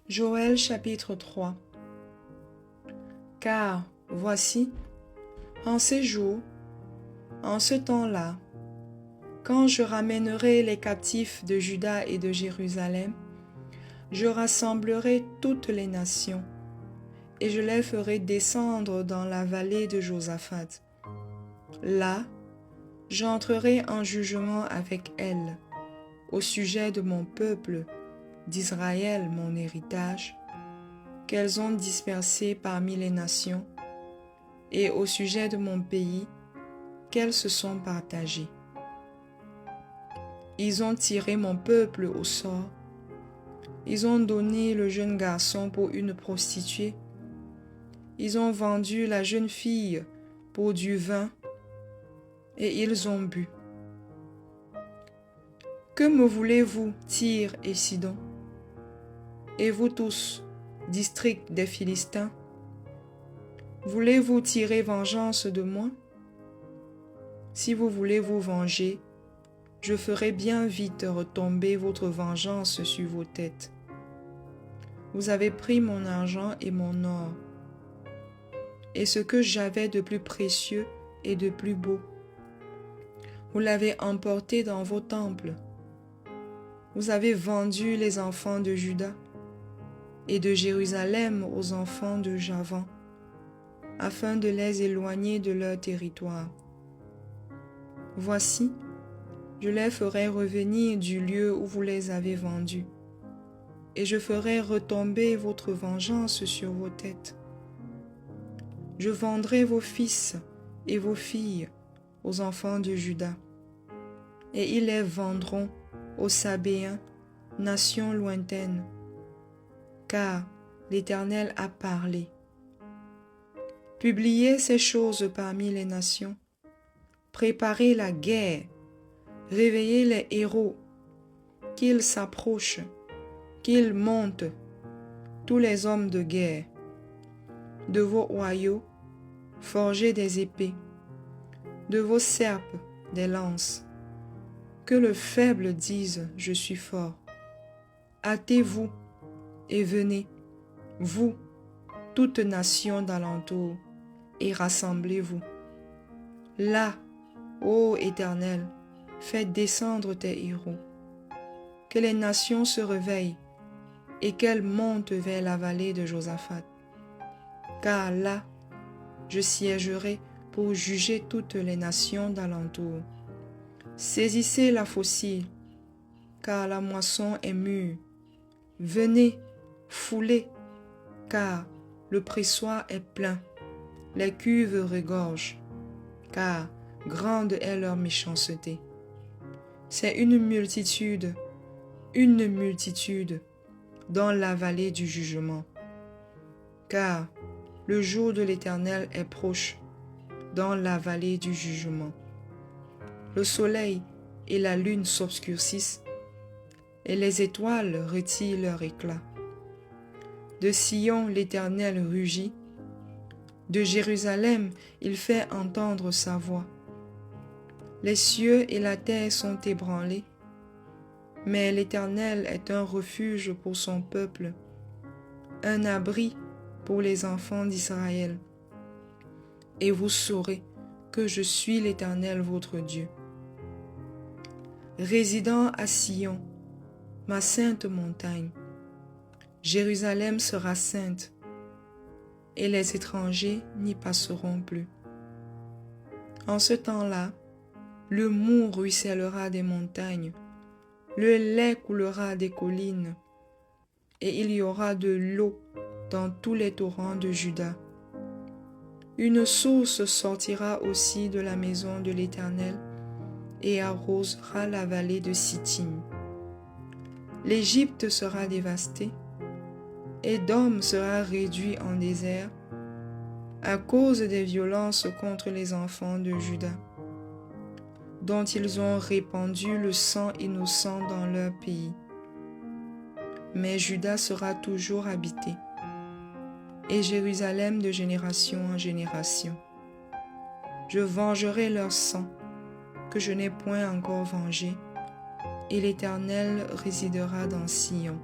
Joël chapitre 3. Car, voici, en ces jours, en ce temps-là, quand je ramènerai les captifs de Juda et de Jérusalem, je rassemblerai toutes les nations, et je les ferai descendre dans la vallée de Josaphat. Là, j'entrerai en jugement avec elles, au sujet de mon peuple, d'Israël mon héritage, qu'elles ont dispersé parmi les nations, et au sujet de mon pays, qu'elles se sont partagées. Ils ont tiré mon peuple au sort, ils ont donné le jeune garçon pour une prostituée, ils ont vendu la jeune fille pour du vin, et ils ont bu. Que me voulez-vous, Tyr et Sidon? Et vous tous, district des Philistins, voulez-vous tirer vengeance de moi? Si vous voulez vous venger, je ferai bien vite retomber votre vengeance sur vos têtes. Vous avez pris mon argent et mon or, et ce que j'avais de plus précieux et de plus beau. Vous l'avez emporté dans vos temples. Vous avez vendu les enfants de Juda et de Jérusalem aux enfants de Javan, afin de les éloigner de leur territoire. Voici, je les ferai revenir du lieu où vous les avez vendus, et je ferai retomber votre vengeance sur vos têtes. Je vendrai vos fils et vos filles aux enfants de Juda, et ils les vendront aux Sabéens, nation lointaine, car l'Éternel a parlé. Publiez ces choses parmi les nations, préparez la guerre, réveillez les héros, qu'ils s'approchent, qu'ils montent, tous les hommes de guerre. De vos oyaux, forgez des épées, de vos serpes, des lances. Que le faible dise, je suis fort. Hâtez-vous et venez, vous, toute nation d'alentour, et rassemblez-vous. Là, ô Éternel, fais descendre tes héros. Que les nations se réveillent et qu'elles montent vers la vallée de Josaphat. Car là, je siégerai pour juger toutes les nations d'alentour. Saisissez la faucille, car la moisson est mûre. Venez, foulez, car le pressoir est plein. Les cuves regorgent, car grande est leur méchanceté. C'est une multitude dans la vallée du jugement. Car le jour de l'Éternel est proche dans la vallée du jugement. Le soleil et la lune s'obscurcissent, et les étoiles retirent leur éclat. De Sion l'Éternel rugit, de Jérusalem il fait entendre sa voix. Les cieux et la terre sont ébranlés, mais l'Éternel est un refuge pour son peuple, un abri pour les enfants d'Israël. Et vous saurez que je suis l'Éternel votre Dieu. Résidant à Sion, ma sainte montagne, Jérusalem sera sainte, et les étrangers n'y passeront plus. En ce temps-là, le mou ruissellera des montagnes, le lait coulera des collines, et il y aura de l'eau dans tous les torrents de Juda. Une source sortira aussi de la maison de l'Éternel et arrosera la vallée de Sittim. L'Égypte sera dévastée, Édom sera réduit en désert à cause des violences contre les enfants de Juda, dont ils ont répandu le sang innocent dans leur pays. Mais Juda sera toujours habité, et Jérusalem de génération en génération. Je vengerai leur sang, que je n'ai point encore vengé, et l'Éternel résidera dans Sion.